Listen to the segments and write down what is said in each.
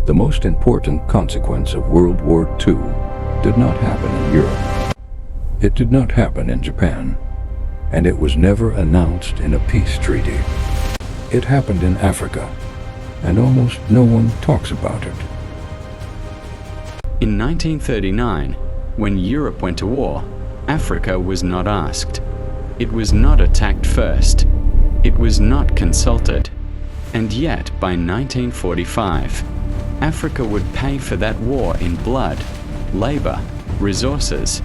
The most important consequence of World War II did not happen in Europe. It did not happen in Japan, and it was never announced in a peace treaty. It happened in Africa, and almost no one talks about it. In 1939, when Europe went to war, Africa was not asked. It was not attacked first. It was not consulted. And yet, by 1945, Africa would pay for that war in blood, labor, resources,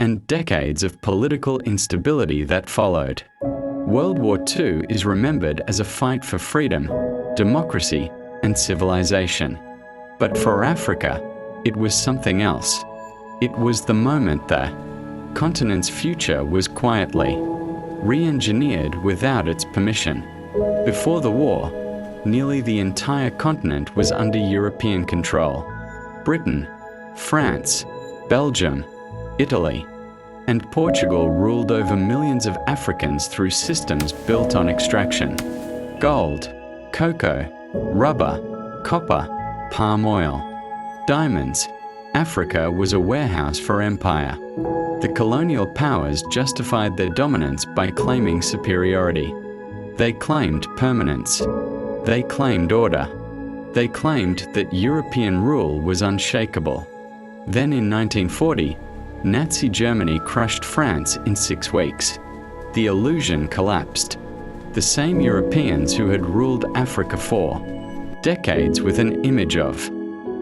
and decades of political instability that followed. World War II is remembered as a fight for freedom, democracy, and civilization. But for Africa, it was something else. It was the moment the continent's future was quietly re-engineered without its permission. Before the war, nearly the entire continent was under European control. Britain, France, Belgium, Italy, and Portugal ruled over millions of Africans through systems built on extraction. Gold, cocoa, rubber, copper, palm oil, diamonds. Africa was a warehouse for empire. The colonial powers justified their dominance by claiming superiority. They claimed permanence. They claimed order. They claimed that European rule was unshakable. Then in 1940, Nazi Germany crushed France in 6 weeks. The illusion collapsed. The same Europeans who had ruled Africa for decades with an image of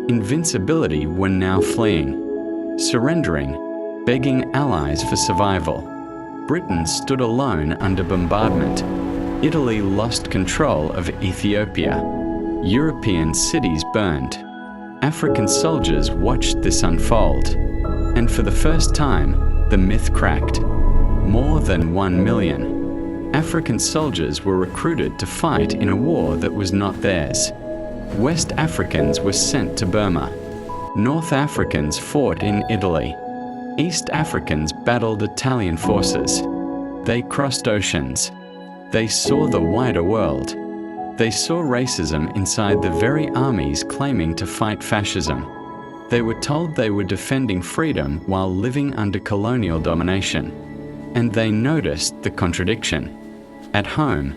invincibility were now fleeing, surrendering, begging allies for survival. Britain stood alone under bombardment. Italy lost control of Ethiopia. European cities burned. African soldiers watched this unfold. And for the first time, the myth cracked. More than 1 million African soldiers were recruited to fight in a war that was not theirs. West Africans were sent to Burma. North Africans fought in Italy. East Africans battled Italian forces. They crossed oceans. They saw the wider world. They saw racism inside the very armies claiming to fight fascism. They were told they were defending freedom while living under colonial domination. And they noticed the contradiction. At home,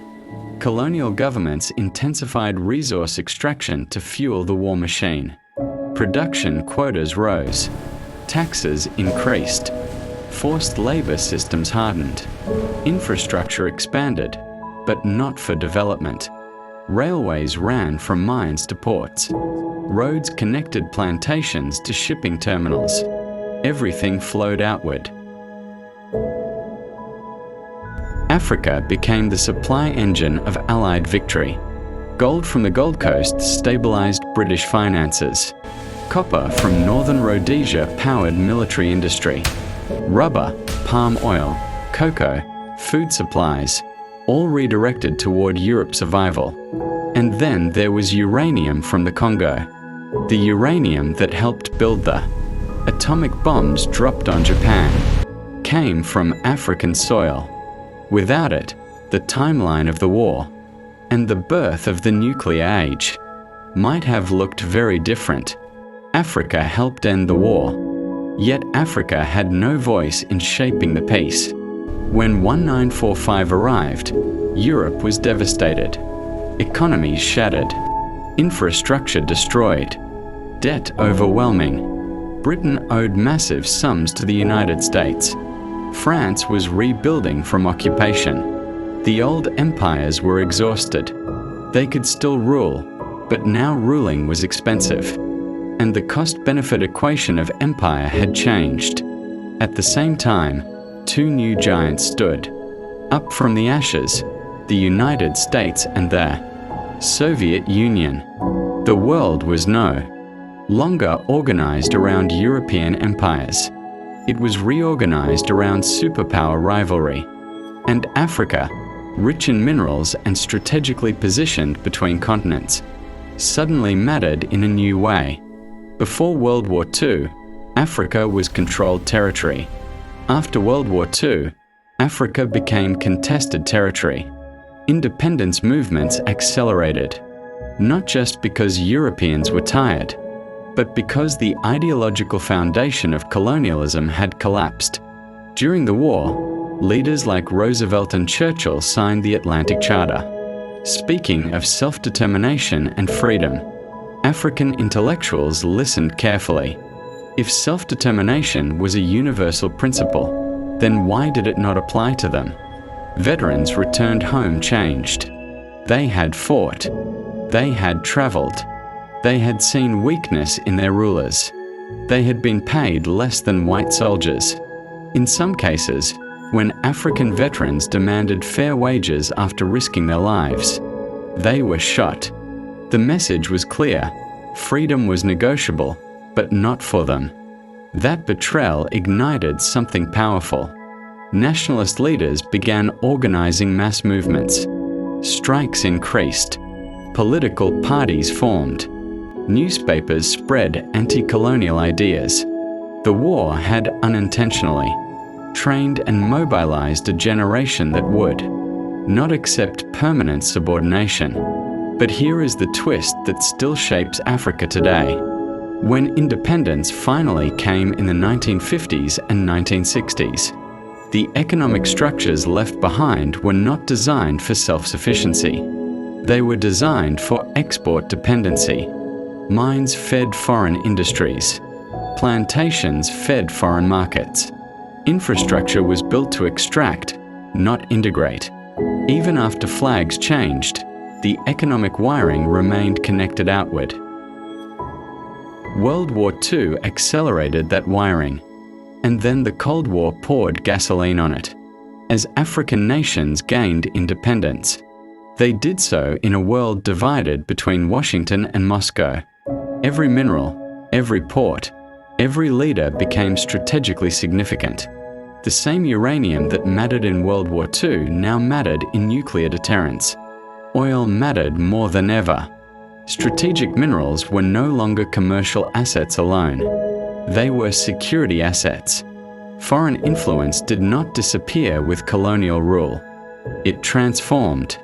colonial governments intensified resource extraction to fuel the war machine. Production quotas rose. Taxes increased. Forced labor systems hardened. Infrastructure expanded, but not for development. Railways ran from mines to ports. Roads connected plantations to shipping terminals. Everything flowed outward. Africa became the supply engine of Allied victory. Gold from the Gold Coast stabilized British finances. Copper from northern Rhodesia powered military industry. Rubber, palm oil, cocoa, food supplies, all redirected toward Europe's survival. And then there was uranium from the Congo. The uranium that helped build the atomic bombs dropped on Japan came from African soil. Without it, the timeline of the war and the birth of the nuclear age might have looked very different. Africa helped end the war, yet Africa had no voice in shaping the peace. When 1945 arrived, Europe was devastated. Economies shattered. Infrastructure destroyed. Debt overwhelming. Britain owed massive sums to the United States. France was rebuilding from occupation. The old empires were exhausted. They could still rule, but now ruling was expensive. And the cost-benefit equation of empire had changed. At the same time, 2 new giants stood. Up from the ashes, the United States and the Soviet Union. The world was no longer organized around European empires. It was reorganized around superpower rivalry. And Africa, rich in minerals and strategically positioned between continents, suddenly mattered in a new way. Before World War II, Africa was controlled territory. After World War II, Africa became contested territory. Independence movements accelerated. not just because Europeans were tired, but because the ideological foundation of colonialism had collapsed. During the war, leaders like Roosevelt and Churchill signed the Atlantic Charter. Speaking of self-determination and freedom, African intellectuals listened carefully. If self-determination was a universal principle, then why did it not apply to them? Veterans returned home changed. They had fought. They had traveled. They had seen weakness in their rulers. They had been paid less than white soldiers. In some cases, when African veterans demanded fair wages after risking their lives, they were shot. The message was clear: freedom was negotiable, but not for them. That betrayal ignited something powerful. Nationalist leaders began organizing mass movements. Strikes increased. Political parties formed. Newspapers spread anti-colonial ideas. The war had unintentionally trained and mobilized a generation that would not accept permanent subordination. But here is the twist that still shapes Africa today. When independence finally came in the 1950s and 1960s, the economic structures left behind were not designed for self-sufficiency. They were designed for export dependency. Mines fed foreign industries. Plantations fed foreign markets. Infrastructure was built to extract, not integrate. Even after flags changed, the economic wiring remained connected outward. World War II accelerated that wiring, and then the Cold War poured gasoline on it. As African nations gained independence, they did so in a world divided between Washington and Moscow. Every mineral, every port, every leader became strategically significant. The same uranium that mattered in World War II now mattered in nuclear deterrence. Oil mattered more than ever. Strategic minerals were no longer commercial assets alone. They were security assets. Foreign influence did not disappear with colonial rule. It transformed.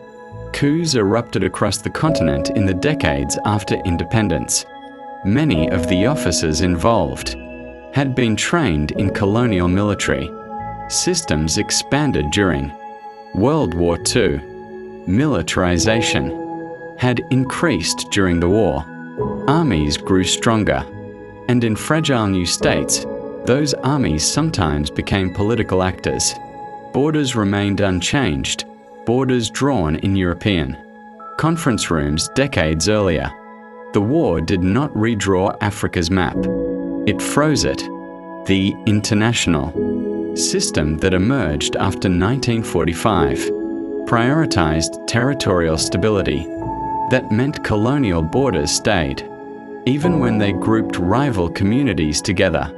Coups erupted across the continent in the decades after independence. Many of the officers involved had been trained in colonial military. Systems expanded during World War II. Militarization had increased during the war. Armies grew stronger. And in fragile new states, those armies sometimes became political actors. Borders remained unchanged, borders drawn in European conference rooms decades earlier. The war did not redraw Africa's map. It froze it. The international system that emerged after 1945 prioritized territorial stability. That meant colonial borders stayed, even when they grouped rival communities together.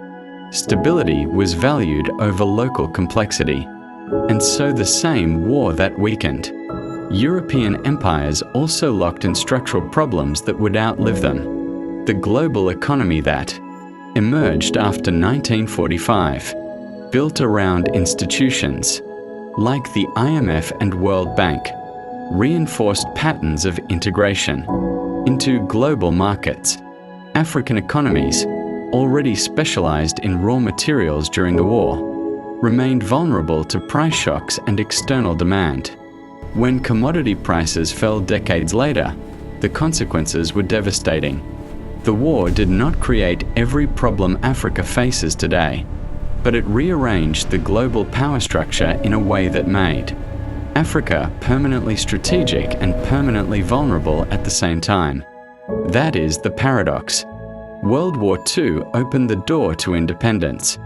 Stability was valued over local complexity, and so the same war that weakened. European empires also locked in structural problems that would outlive them. The global economy that emerged after 1945, built around institutions like the IMF and World Bank, reinforced patterns of integration into global markets. African economies, already specialized in raw materials during the war, remained vulnerable to price shocks and external demand. When commodity prices fell decades later, the consequences were devastating. The war did not create every problem Africa faces today, but it rearranged the global power structure in a way that made Africa permanently strategic and permanently vulnerable at the same time. That is the paradox. World War II opened the door to independence.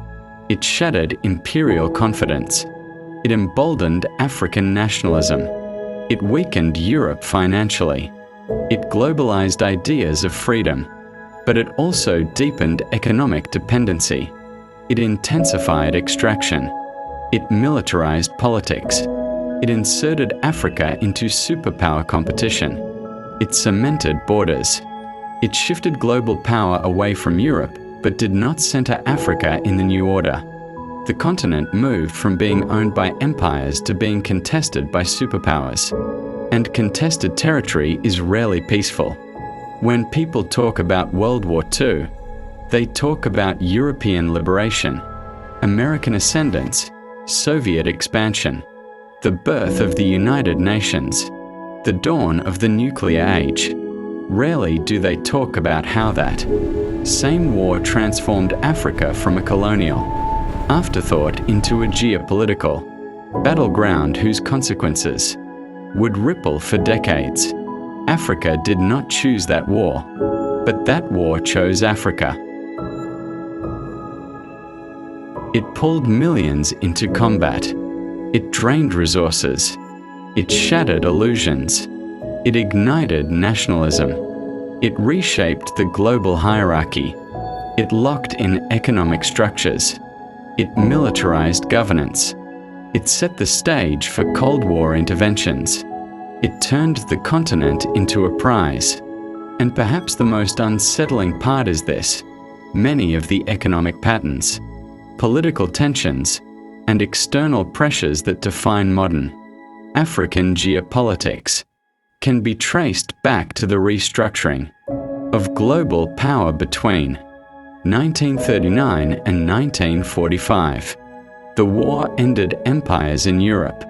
It shattered imperial confidence. It emboldened African nationalism. It weakened Europe financially. It globalized ideas of freedom, but it also deepened economic dependency. It intensified extraction. It militarized politics. It inserted Africa into superpower competition. It cemented borders. It shifted global power away from Europe, but did not center Africa in the new order. The continent moved from being owned by empires to being contested by superpowers. and contested territory is rarely peaceful. When people talk about World War II, they talk about European liberation, American ascendance, Soviet expansion, the birth of the United Nations, the dawn of the nuclear age. Rarely do they talk about how that same war transformed Africa from a colonial afterthought into a geopolitical battleground whose consequences would ripple for decades. Africa did not choose that war, but that war chose Africa. It pulled millions into combat. It drained resources. It shattered illusions. It ignited nationalism. It reshaped the global hierarchy. It locked in economic structures. It militarized governance. It set the stage for Cold War interventions. It turned the continent into a prize. And perhaps the most unsettling part is this: many of the economic patterns, political tensions, and external pressures that define modern African geopolitics can be traced back to the restructuring of global power between 1939 and 1945. The war ended empires in Europe,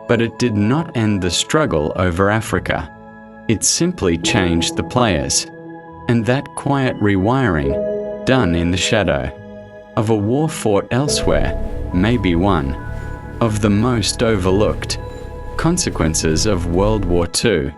but it did not end the struggle over Africa. It simply changed the players, and that quiet rewiring, done in the shadow of a war fought elsewhere, may be one of the most overlooked consequences of World War II.